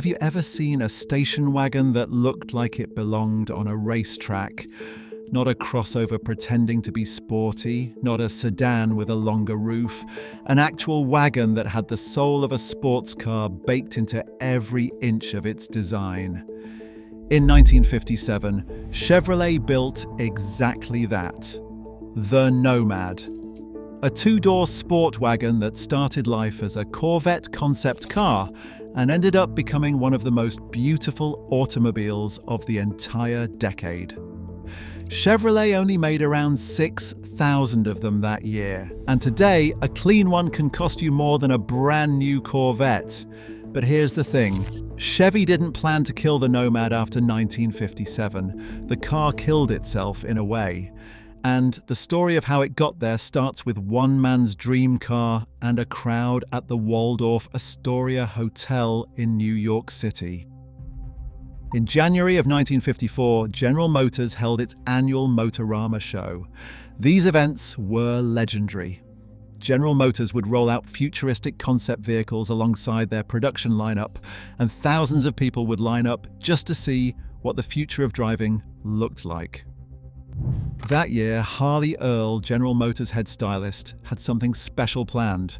have you ever seen a station wagon that looked like it belonged on a racetrack? Not a crossover pretending to be sporty, not a sedan with a longer roof, an actual wagon that had the soul of a sports car baked into every inch of its design. In 1957, Chevrolet built exactly that. The Nomad. A two-door sport wagon that started life as a Corvette concept car and ended up becoming one of the most beautiful automobiles of the entire decade. Chevrolet only made around 6,000 of them that year, and today a clean one can cost you more than a brand new Corvette. But here's the thing, Chevy didn't plan to kill the Nomad after 1957. The car killed itself in a way. And the story of how it got there starts with one man's dream car and a crowd at the Waldorf Astoria Hotel in New York City. In January of 1954, General Motors held its annual Motorama show. These events were legendary. General Motors would roll out futuristic concept vehicles alongside their production lineup, and thousands of people would line up just to see what the future of driving looked like. That year, Harley Earl, General Motors' head stylist, had something special planned.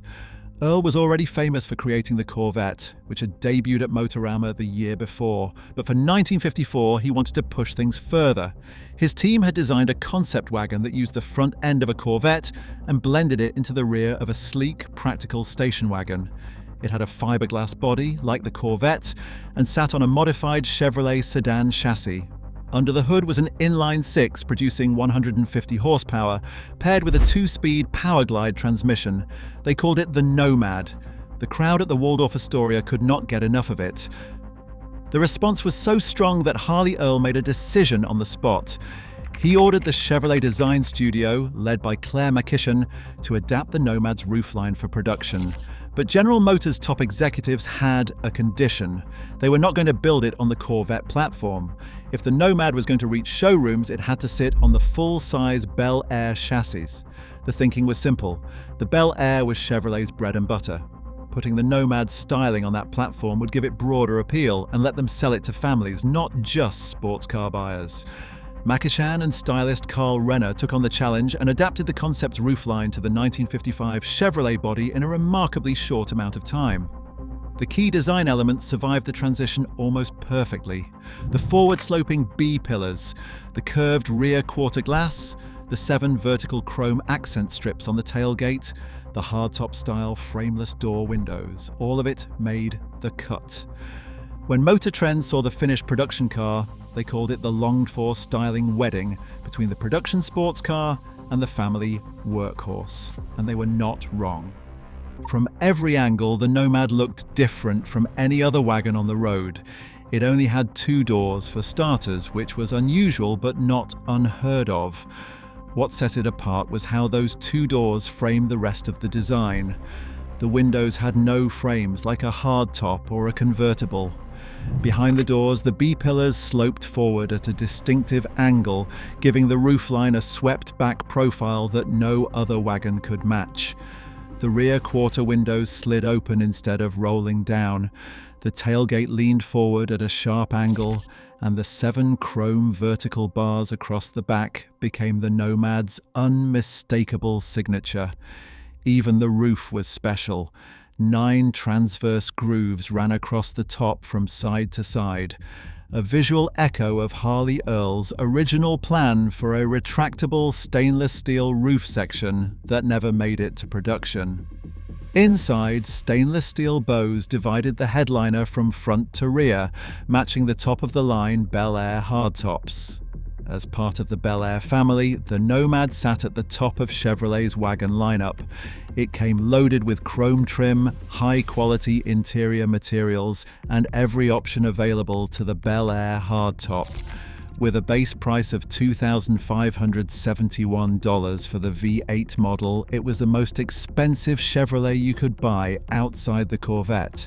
Earl was already famous for creating the Corvette, which had debuted at Motorama the year before, but for 1954 he wanted to push things further. His team had designed a concept wagon that used the front end of a Corvette and blended it into the rear of a sleek, practical station wagon. It had a fiberglass body, like the Corvette, and sat on a modified Chevrolet sedan chassis. Under the hood was an inline-six producing 150 horsepower, paired with a two-speed Powerglide transmission. They called it the Nomad. The crowd at the Waldorf Astoria could not get enough of it. The response was so strong that Harley Earl made a decision on the spot. He ordered the Chevrolet design studio, led by Claire McKishan, to adapt the Nomad's roofline for production. But General Motors' top executives had a condition. They were not going to build it on the Corvette platform. If the Nomad was going to reach showrooms, it had to sit on the full-size Bel Air chassis. The thinking was simple. The Bel Air was Chevrolet's bread and butter. Putting the Nomad's styling on that platform would give it broader appeal and let them sell it to families, not just sports car buyers. McKishan and stylist Carl Renner took on the challenge and adapted the concept's roofline to the 1955 Chevrolet body in a remarkably short amount of time. The key design elements survived the transition almost perfectly. The forward-sloping B-pillars, the curved rear quarter glass, the 7 vertical chrome accent strips on the tailgate, the hardtop-style frameless door windows, all of it made the cut. When Motor Trend saw the finished production car, they called it the longed-for styling wedding between the production sports car and the family workhorse. And they were not wrong. From every angle, the Nomad looked different from any other wagon on the road. It only had 2 doors for starters, which was unusual but not unheard of. What set it apart was how those 2 doors framed the rest of the design. The windows had no frames like a hardtop or a convertible. Behind the doors, the B-pillars sloped forward at a distinctive angle, giving the roofline a swept-back profile that no other wagon could match. The rear quarter windows slid open instead of rolling down. The tailgate leaned forward at a sharp angle, and the 7 chrome vertical bars across the back became the Nomad's unmistakable signature. Even the roof was special. 9 transverse grooves ran across the top from side to side, a visual echo of Harley Earl's original plan for a retractable stainless steel roof section that never made it to production. Inside, stainless steel bows divided the headliner from front to rear, matching the top-of-the-line Bel Air hardtops. As part of the Bel Air family, the Nomad sat at the top of Chevrolet's wagon lineup. It came loaded with chrome trim, high-quality interior materials, and every option available to the Bel Air hardtop. With a base price of $2,571 for the V8 model, it was the most expensive Chevrolet you could buy outside the Corvette.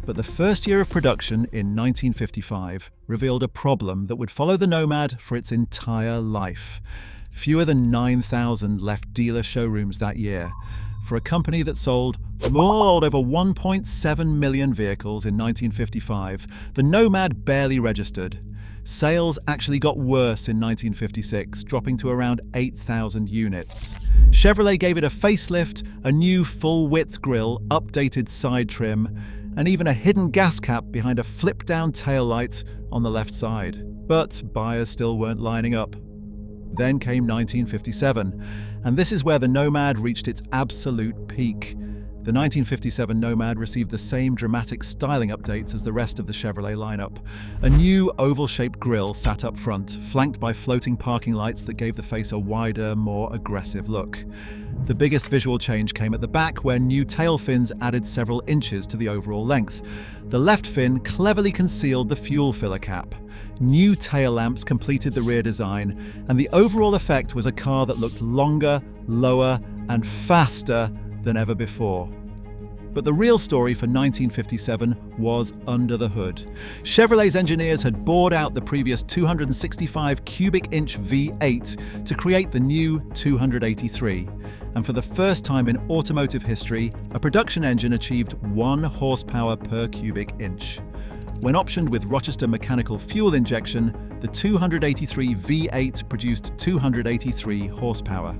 But the first year of production in 1955 revealed a problem that would follow the Nomad for its entire life. Fewer than 9,000 left dealer showrooms that year. for a company that sold over 1.7 million vehicles in 1955, the Nomad barely registered. Sales actually got worse in 1956, dropping to around 8,000 units. Chevrolet gave it a facelift, a new full-width grille, updated side trim, and even a hidden gas cap behind a flip-down taillight on the left side. But buyers still weren't lining up. Then came 1957, and this is where the Nomad reached its absolute peak. The 1957 Nomad received the same dramatic styling updates as the rest of the Chevrolet lineup. A new oval-shaped grille sat up front, flanked by floating parking lights that gave the face a wider, more aggressive look. The biggest visual change came at the back, where new tail fins added several inches to the overall length. The left fin cleverly concealed the fuel filler cap. New tail lamps completed the rear design, and the overall effect was a car that looked longer, lower, and faster than ever before. But the real story for 1957 was under the hood. Chevrolet's engineers had bored out the previous 265 cubic inch V8 to create the new 283. And for the first time in automotive history, a production engine achieved 1 horsepower per cubic inch. When optioned with Rochester mechanical fuel injection, the 283 V8 produced 283 horsepower.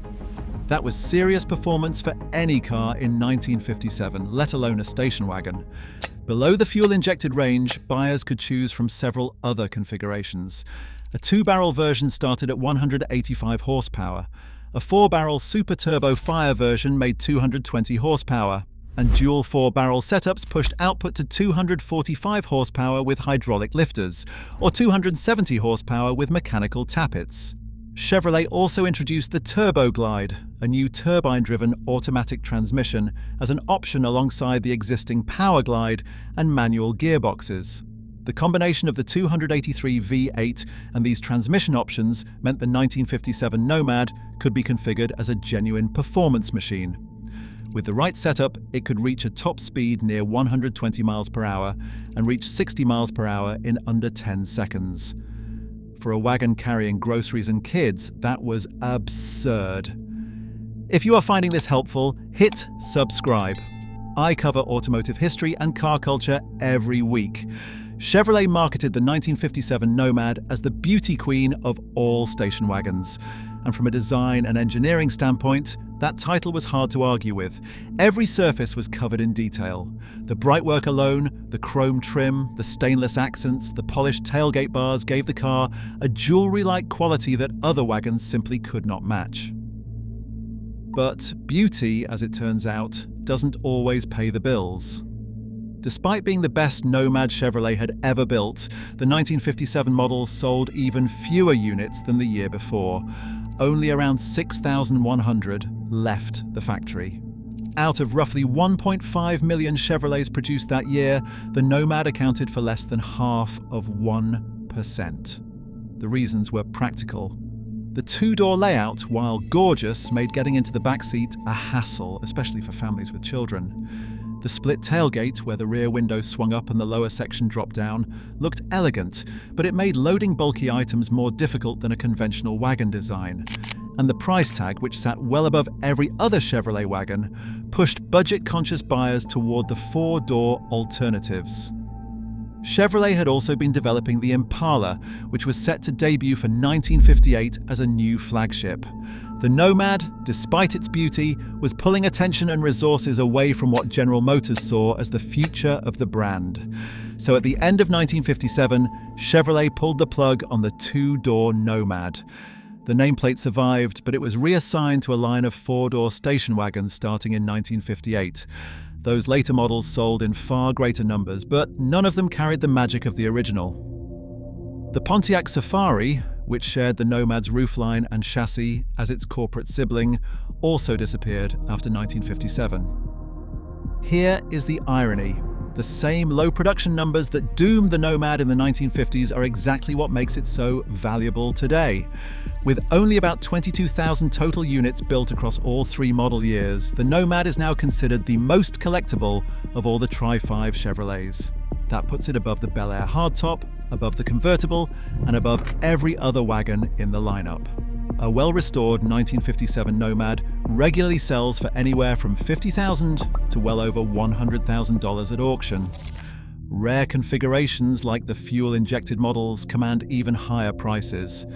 That was serious performance for any car in 1957, let alone a station wagon. Below the fuel-injected range, buyers could choose from several other configurations. A 2-barrel version started at 185 horsepower. A 4-barrel Super Turbo Fire version made 220 horsepower. And dual 4-barrel setups pushed output to 245 horsepower with hydraulic lifters, or 270 horsepower with mechanical tappets. Chevrolet also introduced the Turbo Glide, a new turbine-driven automatic transmission, as an option alongside the existing Power Glide and manual gearboxes. The combination of the 283 V8 and these transmission options meant the 1957 Nomad could be configured as a genuine performance machine. With the right setup, it could reach a top speed near 120 miles per hour and reach 60 miles per hour in under 10 seconds. For a wagon carrying groceries and kids, that was absurd. If you are finding this helpful, hit subscribe. I cover automotive history and car culture every week. Chevrolet marketed the 1957 Nomad as the beauty queen of all station wagons. And from a design and engineering standpoint, that title was hard to argue with. Every surface was covered in detail. The brightwork alone, the chrome trim, the stainless accents, the polished tailgate bars gave the car a jewelry-like quality that other wagons simply could not match. But beauty, as it turns out, doesn't always pay the bills. Despite being the best Nomad Chevrolet had ever built, the 1957 model sold even fewer units than the year before. Only around 6,100 left the factory. Out of roughly 1.5 million Chevrolets produced that year, the Nomad accounted for less than half of 1%. The reasons were practical. The 2-door layout, while gorgeous, made getting into the back seat a hassle, especially for families with children. The split tailgate, where the rear window swung up and the lower section dropped down, looked elegant, but it made loading bulky items more difficult than a conventional wagon design. And the price tag, which sat well above every other Chevrolet wagon, pushed budget-conscious buyers toward the 4-door alternatives. Chevrolet had also been developing the Impala, which was set to debut for 1958 as a new flagship. The Nomad, despite its beauty, was pulling attention and resources away from what General Motors saw as the future of the brand. So at the end of 1957, Chevrolet pulled the plug on the 2-door Nomad. The nameplate survived, but it was reassigned to a line of 4-door station wagons starting in 1958. Those later models sold in far greater numbers, but none of them carried the magic of the original. The Pontiac Safari, which shared the Nomad's roofline and chassis as its corporate sibling, also disappeared after 1957. Here is the irony. The same low production numbers that doomed the Nomad in the 1950s are exactly what makes it so valuable today. With only about 22,000 total units built across all 3 model years, the Nomad is now considered the most collectible of all the Tri-5 Chevrolets. That puts it above the Bel Air hardtop, above the convertible, and above every other wagon in the lineup. A well-restored 1957 Nomad regularly sells for anywhere from $50,000 to well over $100,000 at auction. Rare configurations like the fuel-injected models command even higher prices.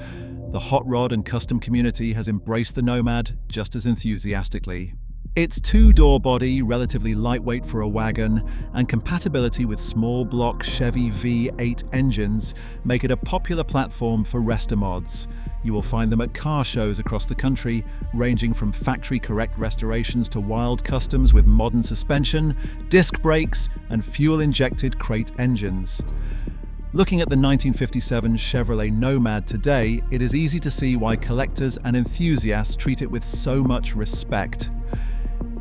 The hot rod and custom community has embraced the Nomad just as enthusiastically. Its two-door body, relatively lightweight for a wagon, and compatibility with small block Chevy V8 engines make it a popular platform for restomods. You will find them at car shows across the country, ranging from factory-correct restorations to wild customs with modern suspension, disc brakes, and fuel-injected crate engines. Looking at the 1957 Chevrolet Nomad today, it is easy to see why collectors and enthusiasts treat it with so much respect.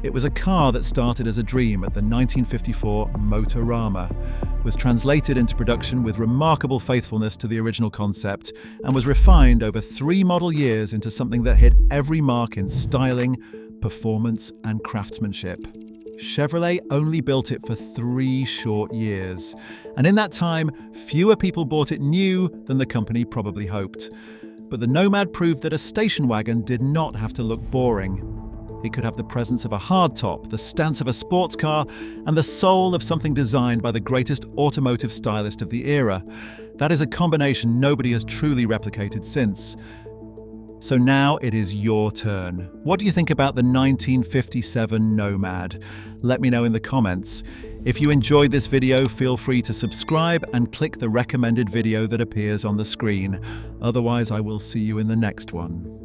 It was a car that started as a dream at the 1954 Motorama, was translated into production with remarkable faithfulness to the original concept, and was refined over 3 model years into something that hit every mark in styling, performance, and craftsmanship. Chevrolet only built it for 3 short years, and in that time, fewer people bought it new than the company probably hoped. But the Nomad proved that a station wagon did not have to look boring. It could have the presence of a hardtop, the stance of a sports car, and the soul of something designed by the greatest automotive stylist of the era. That is a combination nobody has truly replicated since. So now it is your turn. What do you think about the 1957 Nomad? Let me know in the comments. If you enjoyed this video, feel free to subscribe and click the recommended video that appears on the screen. Otherwise, I will see you in the next one.